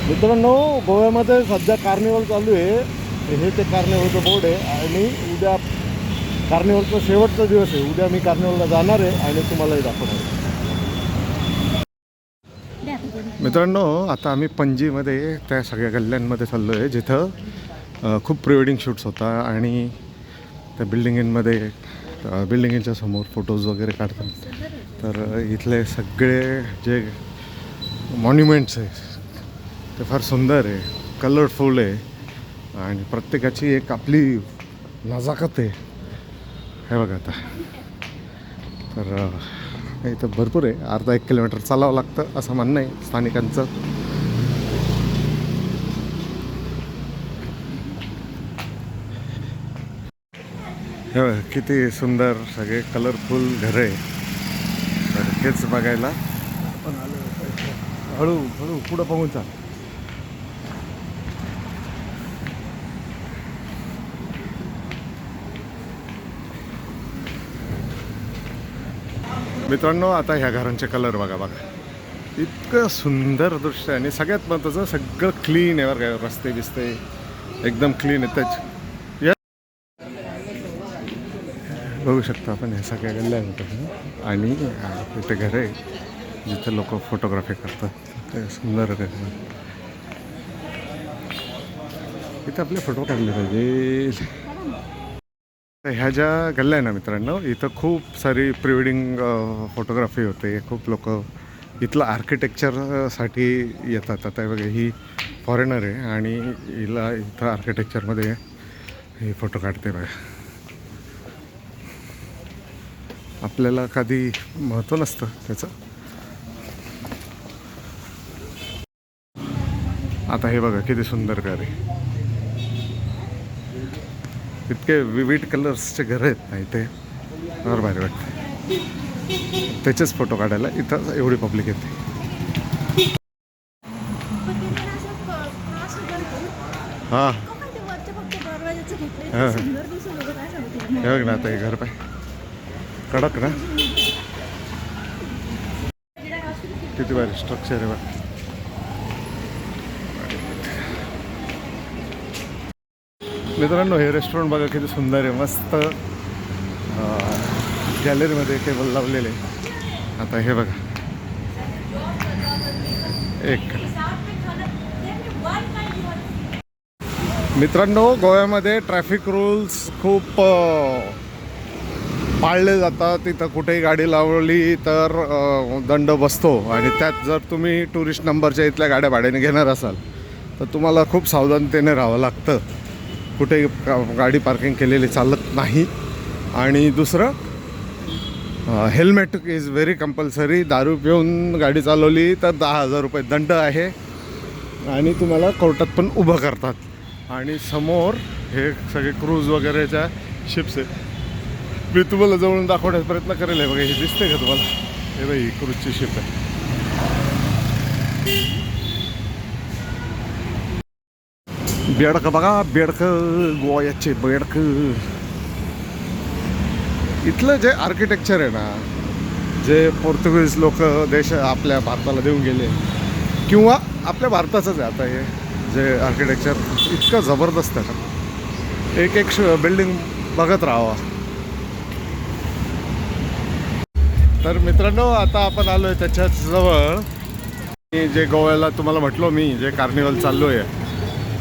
मित्रांनो, गोव्यामध्ये सध्या कार्निवल चालू आहे. हे ते कार्निवलचं बोर्ड आहे आणि उद्या कार्निवलचा शेवटचा दिवस आहे. उद्या मी कार्निवलला जाणार आहे आणि तुम्हालाही दाखवणार आहे. मित्रांनो, आता आम्ही पणजीमध्ये त्या सगळ्या गल्ल्यांमध्ये चाललो आहे जिथं खूप प्री वेडिंग शूट्स होता आणि त्या बिल्डिंगच्या समोर फोटोज वगैरे काढतात. तर इथले सगळे जे मॉन्युमेंट्स आहे ते फार सुंदर आहे, कलरफुल आहे आणि प्रत्येकाची एक आपली नजाकत आहे. हे बघा आता, तर इथं भरपूर आहे. अर्धा 1 किलोमीटर चालावं लागतं असं म्हणणं आहे स्थानिकांचं. हे बघा किती सुंदर सगळे कलरफुल घरं आहे. तर हेच बघायला आपण आलो. हळू पुढं पाहून चाल. मित्रांनो, आता ह्या घरांचे कलर बघा. इतकं सुंदर दृश्य आहे आणि सगळ्यात महत्त्वाचं सगळं क्लीन आहे बरं का. रस्ते बिस्ते एकदम क्लीन आहेत. त्याच बघू शकता आपण ह्या सगळ्या गल्ल्या होतात आणि इथे घर आहे जिथे लोक फोटोग्राफी करतात. ते सुंदर आहे. इथं आपले फोटो काढले पाहिजे. ह्या ज्या गल्ल्या आहे ना मित्रांनो, इथं खूप सारी प्री वेडिंग फोटोग्राफी होते. खूप लोक इथलं आर्किटेक्चरसाठी येतात. आता बघा, ही फॉरेनर आहे आणि हिला इथं आर्किटेक्चरमध्ये हे फोटो काढते बघा. आपल्याला कधी महत्त्व नसतं त्याचं. आता हे बघा किती सुंदर घर आहे. इतके विविध कलर्सचे घर आहेत ना इथे, फार भारी वाटतं. त्याचेच फोटो काढायला इथं एवढी पब्लिक येते. हां हे बघ ना, आता हे घर पाय कडक ना, किती भारी स्ट्रक्चर आहे बघ. मित्रांनो, हे रेस्टॉरंट बघा किती सुंदर आहे. मस्त गॅलरीमध्ये टेबल लावलेले. आता हे बघा, एक मित्रांनो, गोव्यामध्ये ट्रॅफिक रूल्स खूप पाळले जातात. तिथं कुठेही गाडी लावली तर दंड बसतो आणि त्यात जर तुम्ही टुरिस्ट नंबरच्या इथल्या गाड्या भाड्याने घेणार असाल तर तुम्हाला खूप सावधानतेने राहावं लागतं. कुठे गाडी पार्किंग केलेली चालत नाही. आणि दुसरं, हेल्मेट इज व्हेरी कंपल्सरी. दारू पिऊन गाडी चालवली तर 10,000 रुपये दंड आहे आणि तुम्हाला कोर्टात पण उभं करतात. आणि समोर हे सगळे क्रूज वगैरेच्या शिप्स आहेत. मी तुम्हाला जवळून दाखवण्याचा प्रयत्न करेल. आहे बघा, हे दिसते का तुम्हाला? हे बघा, ही क्रूजची शिप आहे. बेडकं बघा, बेडकं, गोव्याचे बेडकं. इथलं जे आर्किटेक्चर आहे ना, जे पोर्तुगीज लोक देश आपल्या भारताला देऊन गेले किंवा आपल्या भारताचंच आहे आता हे जे आर्किटेक्चर, इतकं जबरदस्त आहे. एक बिल्डिंग बघत राहावा. तर मित्रांनो, आता आपण आलो आहे त्याच्याच जवळ. जे गोव्याला तुम्हाला म्हटलो मी, जे कार्निवल चाललो आहे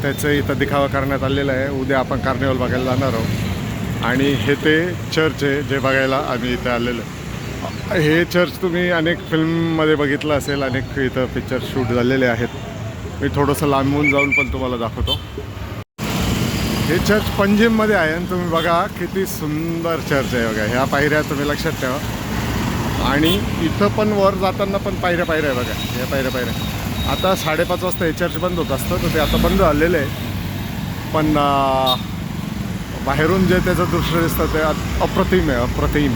त्याचं इथं दिखावा करण्यात आलेला आहे. उद्या आपण कार्निवल बघायला जाणार आहोत आणि हे ते चर्च आहे जे बघायला आम्ही इथं आलेलो आहे. हे चर्च तुम्ही अनेक फिल्ममध्ये बघितलं असेल. अनेक इथं पिक्चर शूट झालेले आहेत. मी थोडंसं लांबून जाऊन पण तुम्हाला दाखवतो. हे चर्च पणजीमध्ये आहे आणि तुम्ही बघा किती सुंदर चर्च आहे बघा. ह्या पायऱ्या तुम्ही लक्षात ठेवा. आणि इथं पण वर जाताना पण पायऱ्या आहे बघा. ह्या पायऱ्या आता 5:30 वाजता हे चर्च बंद होत असतं, तर ते आता बंद झालेलं आहे. पण बाहेरून जे त्याचं दृश्य दिसतं ते अप्रतिम आहे, अप्रतिम.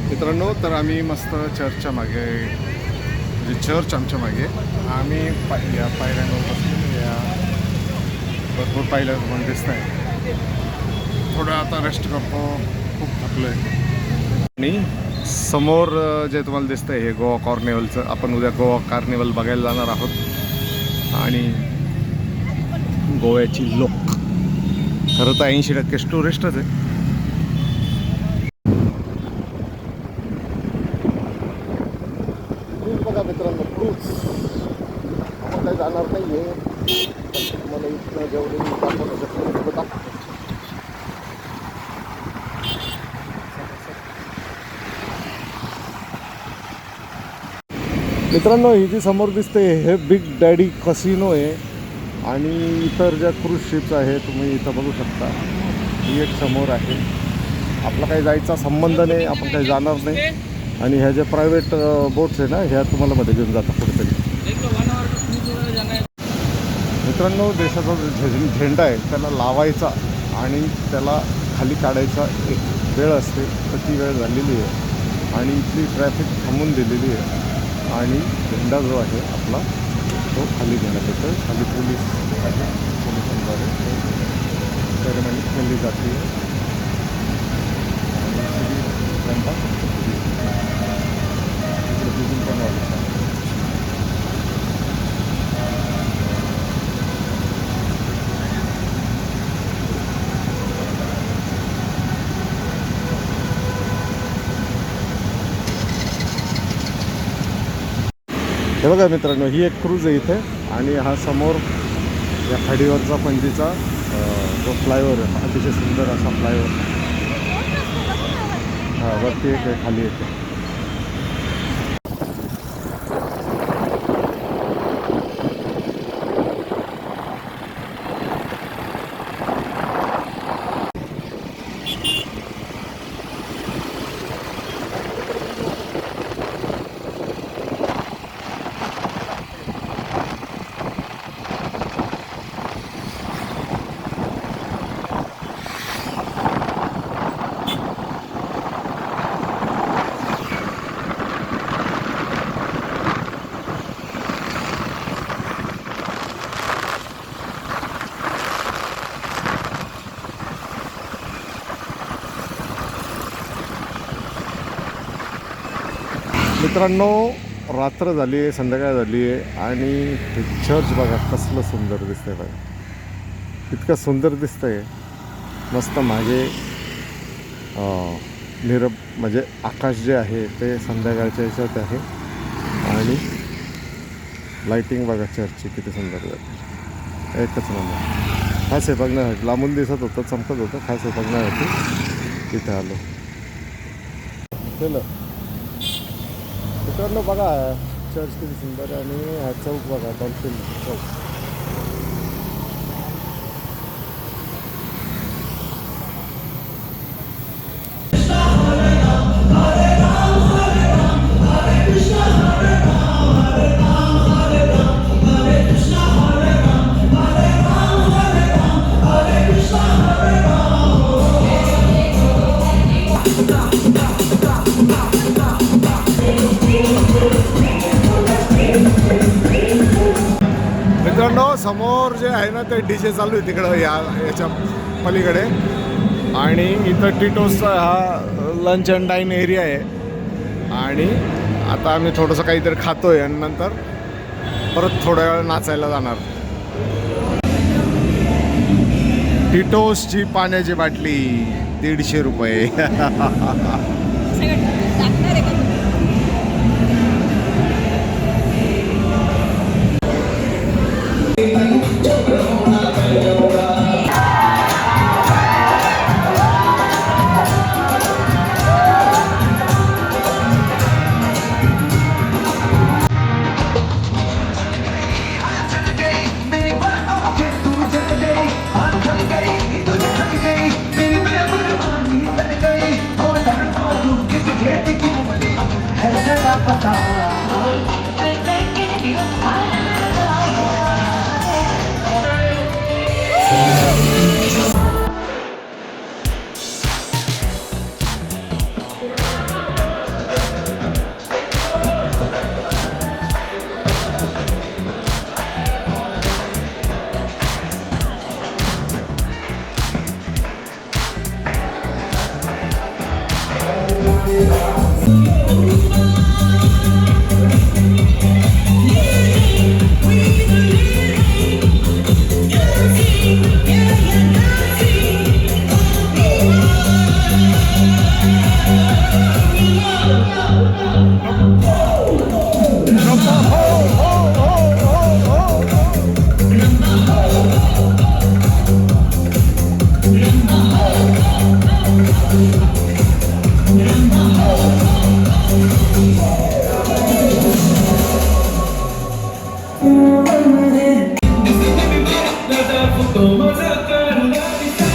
मित्रांनो, तर आम्ही मस्त चर्चच्या मागे, जे चर्च आमच्या मागे, आम्ही या पायऱ्यांवर बसलेलो. या भरपूर पायऱ्या तुम्हाला दिसत आहे. थोडं आता रेस्ट करतो, खूप थकलो आहे. आणि समोर जे तुम्हाला दिसतंय हे गोवा कार्निवलचं, आपण उद्या गोवा कार्निवल बघायला जाणार आहोत. आणि गोव्याची लोक खरं तर 80% टुरिस्टच आहे. क्रूज बघा मित्रांनो, क्रूज आपण काही जाणार नाही आहे, तुम्हाला इथं जेवढे दाखवलं शकतो दाखवतो. मित्रांनो, ही जी समोर दिसते हे बिग डॅडी कसिनो आहे. आणि इतर ज्या क्रूज शिप्स आहे तुम्ही इथं बघू शकता. ही एक समोर आहे. आपला काही जायचा संबंध नाही, आपण काही जाणार नाही. आणि ह्या ज्या प्रायव्हेट बोट्स आहे ना, ह्या तुम्हाला मध्ये घेऊन जातात कुठेतरी. मित्रांनो, देशाचा जो झेंडा आहे त्याला लावायचा आणि त्याला खाली काढायचा एक वेळ असते, तर ती वेळ झालेली आहे. आणि इथली ट्रॅफिक थांबून दिलेली आहे. आणि झेंडा जो आहे आपला तो खाली घेण्यात येतो. खाली पोलीस आहे, पोलिसांद्वारे सेरेमनी केली जाते. झेंडा पण वाढत आहे. हे बघा मित्रांनो, ही एक क्रूज आहे इथे. आणि हा समोर या खाडीवरचा पणजीचा जो फ्लायओव्हर आहे, अतिशय सुंदर असा फ्लायओव्हर. हा, वरती एक आहे, खाली एक आहे. मित्रांनो, रात्र झाली आहे, संध्याकाळ झाली आहे. आणि हे चर्च बघा कसलं सुंदर दिसतंय बघा. इतकं सुंदर दिसतंय. मस्त मागे म्हणजे आकाश जे आहे ते संध्याकाळच्या ह्याच्यात आहे. आणि लाईटिंग बघा चर्चची किती सुंदर आहे. एकच नंबर. खास आहे बघण्यासाठी. लांबून दिसत होतं, चमकत होतं. खास आहे बघण्यासाठी तिथे आलो. चलो मित्रांनो, बघा चर्च किती सुंदर आहे. आणि हा चौक बघा, डॉल्फिन चौक. मित्रांनो, समोर जे आहे ना ते DJ चालू आहे तिकडं याच्या पलीकडे. आणि इथं टिटोसचा हा लंच अँड डाईन एरिया आहे. आणि आता आम्ही थोडंसं काहीतरी खातोय आणि नंतर परत थोड्या वेळ नाचायला जाणार. टिटोसची पाण्याची बाटली 150 रुपये.